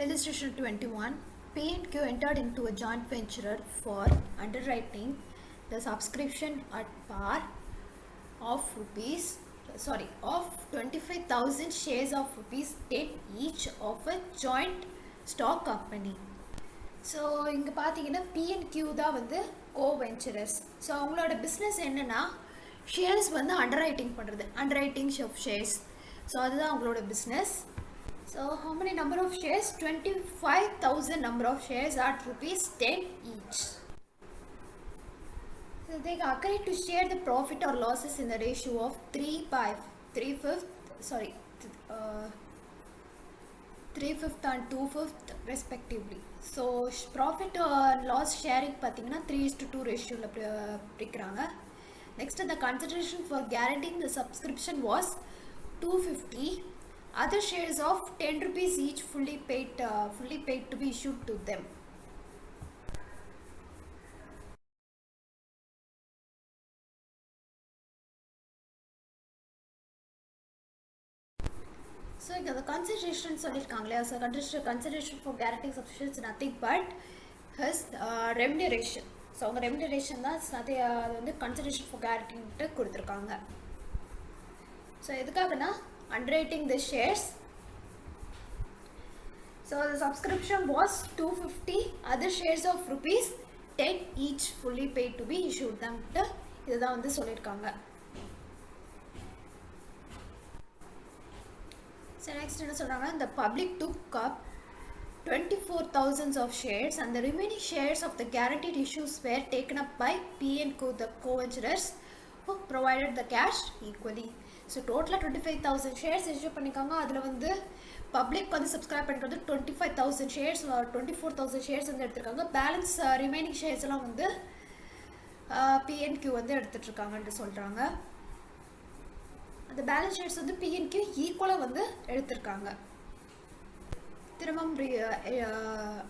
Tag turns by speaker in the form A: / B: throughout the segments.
A: Illustration 21. P&Q entered into a joint venture for underwriting the subscription at par of 25,000 shares of rupees 10 each of a joint stock company. So இங்க பாத்தீங்கன்னா P&Q தான் வந்து co-venturers. So அவங்களோட business என்னன்னா shares வந்து underwriting பண்றது, underwriting of shares. So அதுதான் அவங்களோட business. So how many number of shares? 25,000 number of shares at rupees 10 each. So they agree to share the profit or losses in the ratio of 3/5 and 2/5 respectively. So profit or loss sharing pathina 3:2 ratio la pidikranga. Next, the consideration for guaranteeing the subscription was 250. Other shares of 10 rupees each fully paid to be issued to them. So the consideration சொல்லிருக்காங்களே, so consideration for guaranteeing subscription is nothing but his remuneration. So அவங்க remuneration தான் அது வந்து consideration for guaranteeing கொடுத்திருக்காங்க. So எதுக்காகனா underwriting the shares. So the subscription was 250. Other shares of rupees 10 each fully paid to be issued them. இதுதான் வந்து சொல்லிருக்காங்க. So next என்ன சொல்றாங்க, the public took up 24,000 of shares and the remaining shares of the guaranteed issues were taken up by P&Q, the co-venturers, who provided the cash equally. So total 25,000 shares issue பண்ணிருக்காங்க. அதுல வந்து public வந்து subscribe பண்ணிக்கிறது 25,000 shares or 24,000 shares வந்து எடுத்திருக்காங்க. Balance remaining shares எல்லாம் வந்து P&Q வந்து எடுத்துட்டு இருக்காங்கன்னு சொல்றாங்க. அந்த பேலன்ஸ் ஷேர்ஸ் வந்து P&Q ஈக்குவலா வந்து எடுத்திருக்காங்க. திரும்பவும்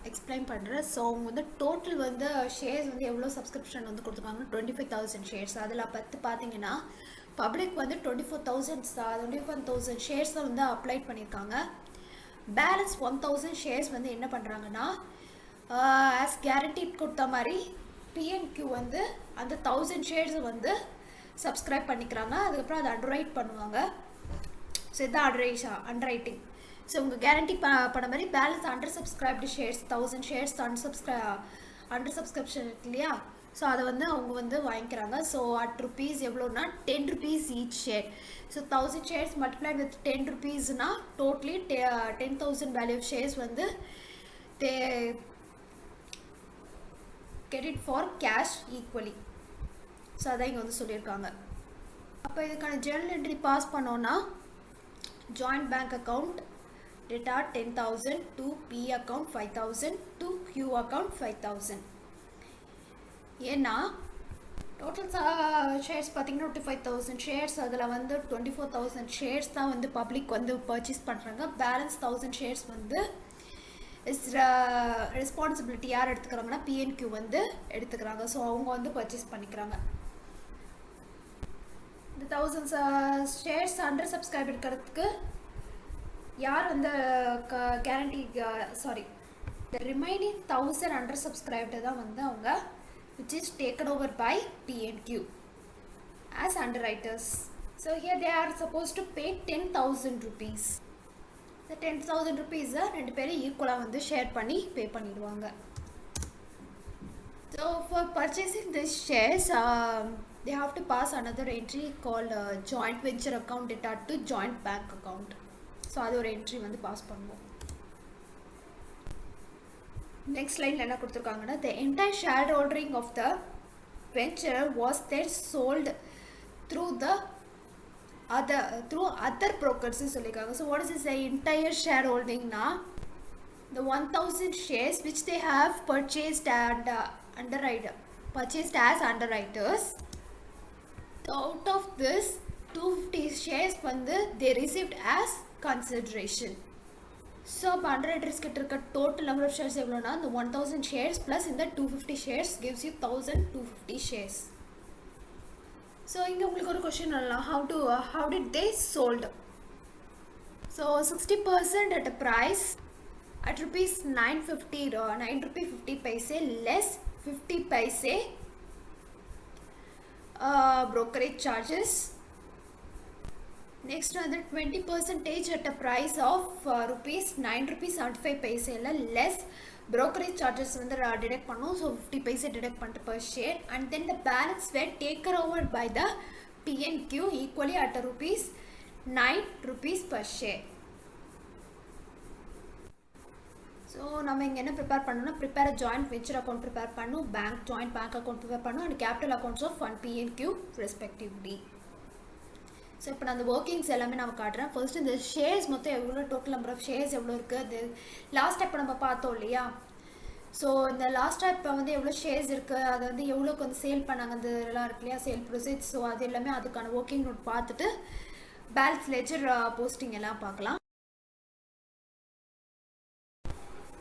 A: எக்ஸ்பிளைன் பண்றேன். ஸோ அவங்க வந்து டோட்டல் வந்து ஷேர்ஸ் வந்து எவ்வளோ சப்ஸ்கிரிப்ஷன் வந்து கொடுத்துருக்காங்க, 25,000 ஷேர்ஸ். அதில் பார்த்தீங்கன்னா பப்ளிக் வந்து 24,000 ஷேர்ஸ் தான் வந்து அப்ளை பண்ணியிருக்காங்க. பேலன்ஸ் 1,000 ஷேர்ஸ் வந்து என்ன பண்ணுறாங்கன்னா ஆஸ் கேரண்டி கொடுத்த மாதிரி P&Q வந்து அந்த 1,000 ஷேர்ஸ் வந்து சப்ஸ்கிரைப் பண்ணிக்கிறாங்க. அதுக்கப்புறம் அதை அண்டர்ரைட் பண்ணுவாங்க. ஸோ இதுதான் அண்டர்ரைட்டிங். ஸோ உங்கள் கேரண்டி பண்ண மாதிரி balance under subscribed shares 1,000 shares under subscription இருக்கு இல்லையா, ஸோ அதை வந்து அவங்க வந்து வாங்கிக்கிறாங்க. ஸோ அட் ருபீஸ் எவ்வளோனா 10 rupees each share. So 1,000 shares multiplied with 10 rupeesனா டோட்டலி 10,000 வேல்யூ ஆஃப் ஷேர்ஸ் வந்து they get it for cash equally. So அதான் இங்கே வந்து சொல்லியிருக்காங்க. அப்போ இதுக்கான ஜேர்னல் என்ட்ரி பாஸ் பண்ணோன்னா joint bank account data 10,000 to P account 5,000 to Q account 5,000. ஏன்னா டோட்டல் ஷேர்ஸ் பார்த்தீங்கன்னா 25,000 ஷேர்ஸ், அதில் வந்து 24,000 ஷேர்ஸ் தான் வந்து பப்ளிக் வந்து பர்ச்சேஸ் பண்ணுறாங்க. பேலன்ஸ் 1,000 ஷேர்ஸ் வந்து ரெஸ்பான்சிபிலிட்டி யார் எடுத்துக்கிறாங்கன்னா P&Q வந்து எடுத்துக்கிறாங்க. ஸோ அவங்க வந்து பர்ச்சேஸ் பண்ணிக்கிறாங்க. இந்த 1,000 ஷேர்ஸ் அண்டர் சப்ஸ்கிரைப் இருக்கிறதுக்கு யார் அந்த guarantee the remaining 1,000 under subscribed தான் வந்து அவங்க which is taken over by P&Q as underwriters. So here they are supposed to pay 10,000 rupees. The 10,000 rupees ரெண்டு பேரும் ஈக்குவலா வந்து ஷேர் பண்ணி பே பண்ணிடுவாங்க. So for purchasing these shares they have to pass another entry called joint venture account data to joint bank account. So அது ஒரு entry வந்து pass பண்ணுவோம். நெக்ஸ்ட் லைனில் என்ன கொடுத்துருக்காங்கன்னா the entire shareholding of the venture was then sold through other brokers சொல்லியிருக்காங்க. So what is this entire shareholdingனா the 1,000 shares which they have purchased and purchased as underwriters. So out of this 250 shares வந்து they received as consideration. So underwriters கிட்ட இருக்க total number of shares எவ்வளோனா the 1,000 shares plus இந்த 250 shares gives you 1,250 shares. So இங்க உங்களுக்கு ஒரு question வரலாம், how did they sold? So 60% at a price at rupees 9 rupee 50 paise less 50 paise brokerage charges. Next வந்து 20% at a price of rupees 9 rupees 75 paise less brokerage charges வந்து deduct பண்ணும். So 50 paise deduct பண்ணிட்டு per share, and then the balance were taken over by the PNQ equally at a rupees 9 rupees per share. So நம்ம இங்க என்ன prepare பண்ணனும்னா prepare a joint venture account prepare பண்ணனும், joint bank account prepare பண்ணனும், and capital accounts of fund PNQ respectively. So இப்போ நான் அந்த workings எல்லாமே நான் காட்டுறேன். First இந்த shares மொத்தம் எவ்வளவு, total number of shares எவ்வளவு இருக்கு, அது last step நம்ம பார்த்தோம் இல்லையா. So இந்த last step வந்து எவ்வளவு shares இருக்கு, அது வந்து எவ்வளவுக்கு வந்து சேல் பண்ணாங்க, அது எல்லாம் இருக்கு இல்லையா, சேல் proceeds. So அது எல்லாமே அதுக்கான working note பார்த்துட்டு balance ledger posting எல்லாம் பார்க்கலாம்.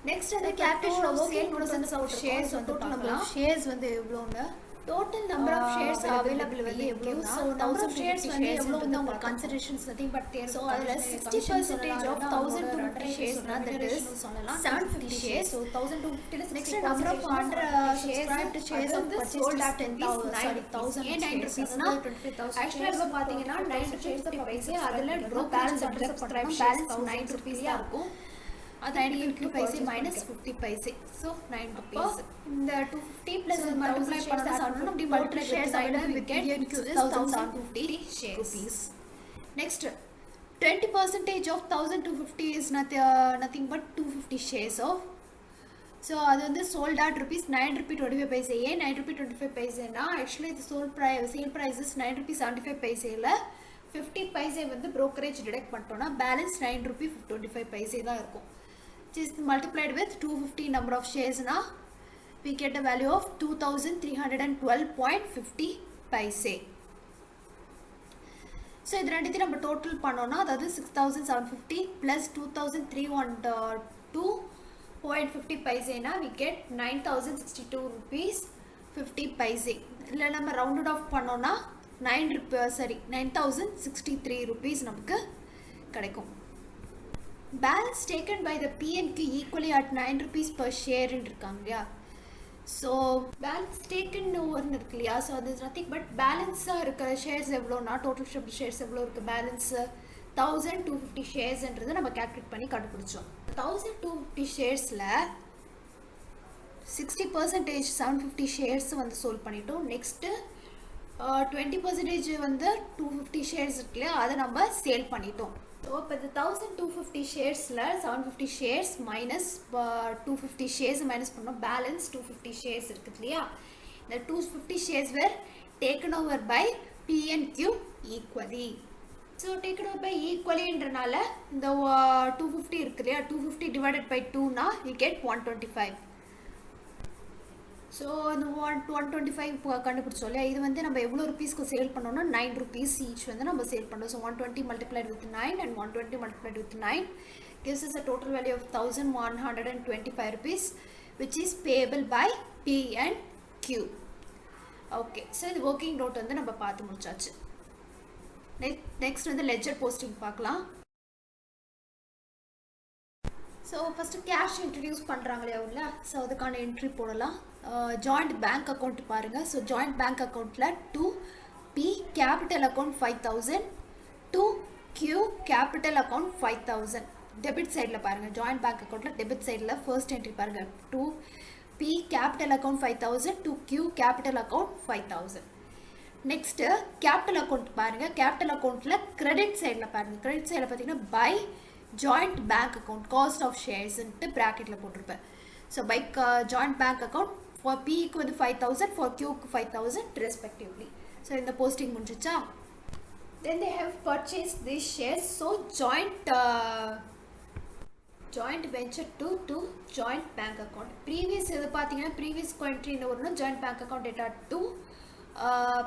A: Next the capital of sale process of shares வந்து பார்க்கலாம். Shares வந்து எவ்வளவுன்னு, total number of shares available வந்து எவ்வளவு, so number of shares வந்து எவ்வளவு வந்து உங்க considerations nothing but there. So அதுல 60% of 1250 shares னா that is 750 shares. So 1250 ல next number of subscribed shares வந்து sold at 10,000 rupees னா actually இப்ப பாத்தீங்கன்னா 950 paise அதுல draw balance subscribed shares 9 rupees தான் இருக்கும். அது 950 paise minus 50 paise, so 9 rupees. இந்த 250 plus multiply பண்ணா சாப்பிடணும், அப்படி multiply shares available we get 1750 shares. Next 20% of 1250 is nothing but 250 shares of. So அது வந்து sold at rupees 9 rupee 25 paise. ஏன் 9 rupee 25 paise னா actually the sale price is 9 rupee 75 paise ல 50 paise வந்து brokerage deduct பண்ணிட்டோம்னா balance 9 rupee 25 paise தான் இருக்கும். Just multiplied with 250 number of shares na we get a value of 2312.50 paise. So இது ரெண்டுத்தையும் நம்ம டோட்டல் பண்ணோம்னா அதாவது 6750 plus 2312.50 paise na we get 9062 rupees 50 paise. இல்ல நம்ம rounded off பண்ணோம்னா 9063 rupees நமக்கு கிடைக்கும். Balance taken by the PNQ equally at 9 rupees per share இருக்காங்க. So balance taken over இருக்கு இல்லையா, so அது nothing but balance இருக்கிற shares எவ்வளோனா total shares எவ்வளோ இருக்கு, balance 1250 shares என்றது நம்ம calculate பண்ணி கண்டுபிடிச்சோம். 1250 sharesல 60% 750 shares வந்து sold பண்ணிட்டோம். Next 20% வந்து 250 shares இருக்கு இல்லையா, அதை நம்ம சேல் பண்ணிட்டோம். So இப்போ இந்த 1250 sharesல 750 shares minus 250 shares minus பண்ணோம், balance 250 shares இருக்குது இல்லையா. இந்த 250 shares were taken over by PNQ equally. So taken over by equally என்றனால இந்த 250 இருக்கு இல்லையா, 250 divided by 2 னா we get 125. So இந்த 125 கண்டுபிடிச்சோம் இல்லையா, இது வந்து நம்ம எவ்வளோ ருபீஸ்க்கு சேல் பண்ணோம்னா 9 rupees each வந்து நம்ம சேல் பண்ணோம். So 120 multiplied with 9 and 120 multiplied with 9 gives us a total value of 1125 rupees which is payable by PNQ. Okay, so இது working note வந்து நம்ம பார்த்து முடிச்சாச்சு. Next வந்து ledger posting பார்க்கலாம். So first cash introduce பண்றாங்களே உள்ள, so அதுக்கான entry போடலாம். Joint bank account பாருங்க. So joint bank accountல 2P capital account 5000, 2Q capital account 5000. debit sideல பாருங்க, joint bank accountல debit sideல first entry பாருங்க, 2P capital account 5000, 2Q capital account 5000. Next capital account பாருங்க, capital accountல credit sideல பாருங்க, credit sideல பாத்தீங்கன்னா by joint bank account cost of shares ன்ட்டு bracketல போட்டிருப்பேன். So by joint bank account for P க்கு வந்து 5000, for Q க்கு 5000 respectively. So இந்த posting முடிஞ்சிச்சா. Then they have purchased these shares. So joint venture to joint bank account. Previous இது பாத்தீங்கன்னா previous entry என்ன வரும்னா joint bank account data to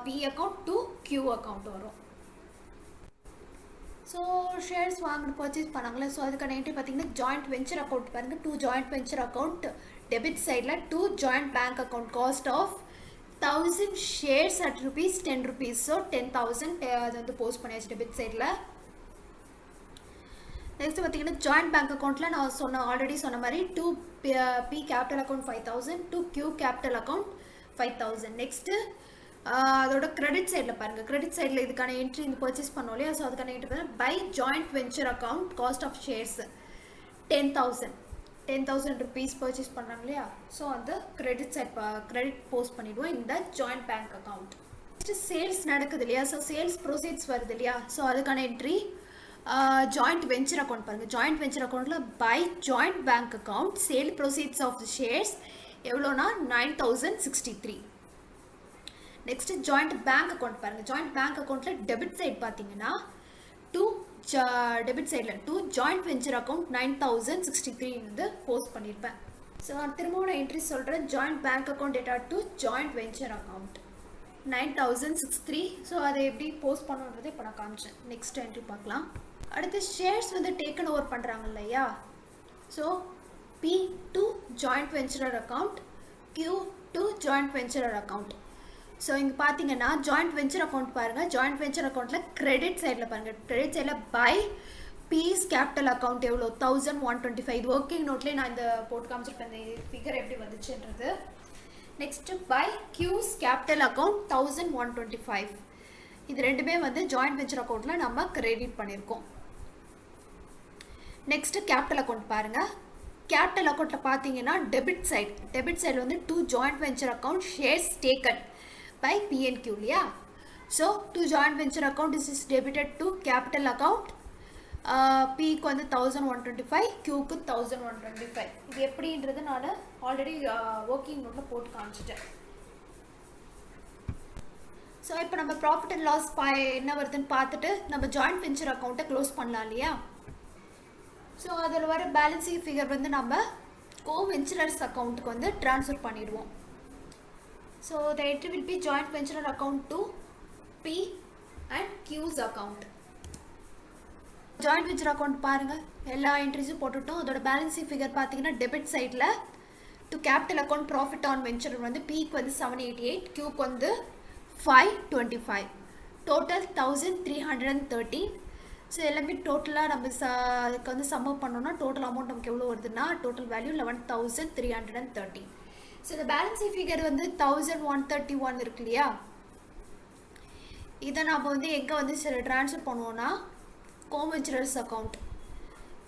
A: P account to Q account வரும். So shares வாங்க purchase பண்ணாங்களே, so அதுக்கான entry பாத்தீங்கன்னா joint venture account பாருங்க, to joint venture account debit sideல to joint bank account cost of 1000 shares at rupees 10 rupees. So 10,000 அது வந்து post பண்ணியாச்சு debit sideல. Next பார்த்தீங்கன்னா joint bank அக்கௌண்ட்டில் நான் ஆல்ரெடி சொன்ன மாதிரி 2 P capital account 5000, 2 Q capital account 5000. Next அதோட கிரெடிட் சைடில் பாருங்கள், கிரெடிட் சைடில் இதுக்கான என்ட்ரி இந்த பர்ச்சேஸ் பண்ணோம் இல்லையா, ஸோ அதுக்கான என்ட்ரி பாருங்கள், by joint venture account cost of shares 10,000 rupees purchase பண்ணுறாங்க இல்லையா, ஸோ அந்த கிரெடிட் சைட் கிரெடிட் போஸ்ட் பண்ணிவிடுவோம் இந்த joint bank account. Next sales நடக்குது இல்லையா, ஸோ சேல்ஸ் ப்ரொசீட்ஸ் வருது இல்லையா, ஸோ அதுக்கான என்ட்ரி ஜாயிண்ட் வெஞ்சர் அக்கௌண்ட் பாருங்கள், ஜாயிண்ட் வெஞ்சர் அக்கௌண்ட்டில் by joint bank account sale proceeds of the shares எவ்வளோனா 9063. நெக்ஸ்ட் ஜாயிண்ட் பேங்க் அக்கௌண்ட் பாருங்கள், ஜாயிண்ட் பேங்க் அக்கௌண்ட்டில் டெபிட் சைட் பார்த்தீங்கன்னா டெபிட் சைடில் 2 ஜாயிண்ட் வெஞ்சர் அக்கௌண்ட் 9063 வந்து போஸ்ட் பண்ணியிருப்பேன். ஸோ திரும்பவும் நான் என்ட்ரி சொல்கிறேன், joint bank account data to joint venture account 9063. So அதை எப்படி போஸ்ட் பண்ணுன்றதை இப்போ நான் காமிச்சேன். நெக்ஸ்ட் என்ட்ரி பார்க்கலாம். அடுத்து ஷேர்ஸ் வந்து டேக்கன் ஓவர் பண்ணுறாங்க இல்லையா, so P to joint venturer account, Q to joint venturer account. So இங்கே பார்த்தீங்கன்னா ஜாயிண்ட் வெஞ்சர் அக்கௌண்ட் பாருங்கள், ஜாயிண்ட் வெஞ்சர் அக்கௌண்ட்டில் கிரெடிட் சைடில் பாருங்கள், கிரெடிட் சைடில் பை பீஸ் கேபிட்டல் அக்கௌண்ட் எவ்வளோ 1125. இது ஒர்க்கிங் நோட்லேயே நான் இந்த போட்டு காமிச்சிருப்பேன் இந்த ஃபிகர் எப்படி வந்துச்சுன்றது. Next by Q's capital account 1125. இது ரெண்டுமே வந்து ஜாயிண்ட் வெஞ்சர் அக்கௌண்ட்டில் நம்ம கிரெடிட் பண்ணியிருக்கோம். நெக்ஸ்ட்டு கேபிட்டல் அக்கௌண்ட் பாருங்கள், கேபிட்டல் அக்கௌண்ட்டில் பார்த்தீங்கன்னா டெபிட் சைடு வந்து 2 joint venture account shares taken by P and Q இல்லையா, so to joint venture account this is debited to capital account. P க்கு வந்து 1125, Q க்கு 1125. இது எப்படின்றது நான் ஆல்ரெடி ஒர்க்கிங் நோட்டில் போட்டு காமிச்சிட்டேன். ஸோ இப்போ நம்ம ப்ராஃபிட் அண்ட் லாஸ் என்ன வருதுன்னு பார்த்துட்டு நம்ம ஜாயிண்ட் வெஞ்சர் அக்கௌண்ட்டை க்ளோஸ் பண்ணலாம் இல்லையா. ஸோ அதில் வர பேலன்சிங் ஃபிகர் வந்து நம்ம கோ வெஞ்சரர்ஸ் அக்கௌண்ட்டுக்கு வந்து ட்ரான்ஸ்ஃபர் பண்ணிடுவோம். So the entry will be joint venture account to P and Q's account. Joint venture account பாருங்க, எல்லா என்ட்ரிஸும் போட்டுட்டோம். அதோட பேலன்சிங் ஃபிகர் பார்த்தீங்கன்னா டெபிட் சைடில் to capital account profit on venture வந்து Pக்கு வந்து 788, Qக்கு வந்து 525, டோட்டல் 1313. ஸோ எல்லாமே டோட்டலாக நம்ம அதுக்கு வந்து சம்மப் பண்ணோம்னா டோட்டல் அமௌண்ட் நமக்கு எவ்வளோ வருதுன்னா டோட்டல் வேல்யூ 11,313. ஸோ இந்த பேலன்சிங் ஃபிகர் வந்து 1131 இருக்கு இல்லையா, இதை நம்ம வந்து எங்கே வந்து ட்ரான்ஸ்ஃபர் பண்ணுவோம்னா coventurers account.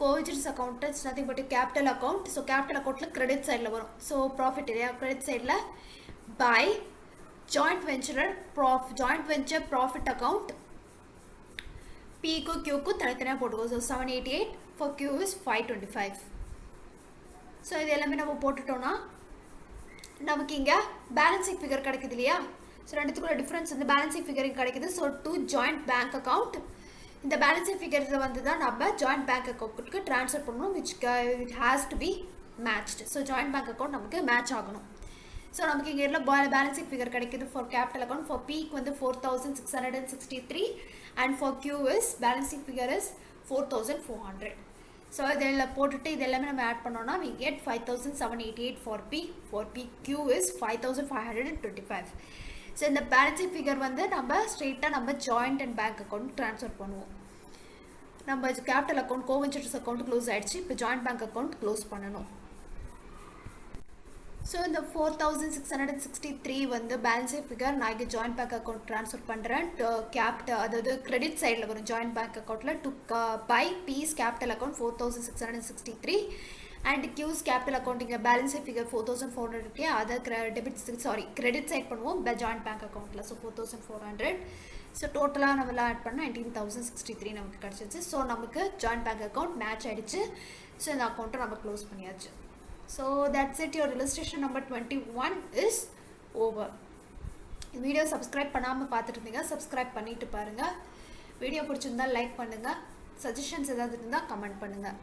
A: Coventurers account it's nothing but capital account. So capital அக்கௌண்ட்டில் கிரெடிட் சைடில் வரும். ஸோ ப்ராஃபிட் இல்லையா, கிரெடிட் சைடில் by joint venture profit account Pக்கு Qக்கு தனித்தனியாக போட்டுக்கோ. So 788 for Q is 525. So இது எல்லாமே நம்ம போட்டுட்டோம்னா நமக்கு இங்கே பேலன்சிங் ஃபிகர் கிடைக்குது இல்லையா. ஸோ ரெண்டுத்துக்குள்ள டிஃப்ரென்ஸ் வந்து பேலன்சிங் ஃபிகரிங் கிடைக்குது. ஸோ 2 ஜாயிண்ட் பேங்க் அக்கௌண்ட், இந்த பேலன்சிங் ஃபிகர்ஸை வந்து தான் நம்ம ஜாயிண்ட் பேங்க் அக்கௌண்ட்டுக்கு ட்ரான்ஸ்ஃபர் பண்ணணும், which it has to be matched. So joint bank account நமக்கு மேட்ச் ஆகணும். ஸோ நமக்கு இங்கே எல்லாம் பேலன்சிங் ஃபிகர் கிடைக்குது ஃபார் கேபிட்டல் அக்கௌண்ட். ஃபார் Pக்கு வந்து 4663 and for Q is balancing figure is 4400. So இதில் போட்டுட்டு இது எல்லாமே நம்ம ஆட் பண்ணோம்னா we get 5788 for P. For P, Q is 5525. So இந்த பேலன்சிங் ஃபிகர் வந்து நம்ம ஸ்ட்ரெயிட்டாக நம்ம joint and bank account transfer பண்ணுவோம். நம்ம capital account coventurers account close ஆகிடுச்சு, இப்போ ஜாயிண்ட் பேங்க் அக்கௌண்ட் க்ளோஸ் பண்ணணும். ஸோ இந்த 4663 வந்து பேலன்சிங் ஃபிகர் நான் இங்கே ஜாயிண்ட் பேங்க் அக்கௌண்ட் ட்ரான்ஸ்ஃபர் பண்ணுறேன். அதாவது கிரெடிட் சைடில் வரும் ஜாயிண்ட் பேங்க் அக்கௌண்ட்டில் to by P's capital account 4663 and Q's capital account இங்கே பேலன்சிங் ஃபிகர் 4400 இருக்கே, அதை கிரெடிட் சைட் பண்ணுவோம் ஜாயிண்ட் பேங்க் அக்கௌண்ட்டில். ஸோ 4400. ஸோ டோட்டலாக நம்மளாம் ஆட் பண்ணால் 19,063 நமக்கு கிடச்சிச்சு. ஸோ நமக்கு ஜாயிண்ட் பேங்க் அக்கௌண்ட் மேட்ச் ஆகிடுச்சு. ஸோ இந்த அக்கௌண்ட்டை நம்ம க்ளோஸ் பண்ணியாச்சு. So that's it, your illustration number 21 is over. இந்த வீடியோ சப்ஸ்கிரைப் பண்ணாமல் பார்த்துட்டு இருந்தீங்க, சப்ஸ்கிரைப் பண்ணிட்டு பாருங்கள். வீடியோ பிடிச்சிருந்தால் லைக் பண்ணுங்கள், சஜஷன்ஸ் ஏதாவது இருந்தால் கமெண்ட் பண்ணுங்கள்.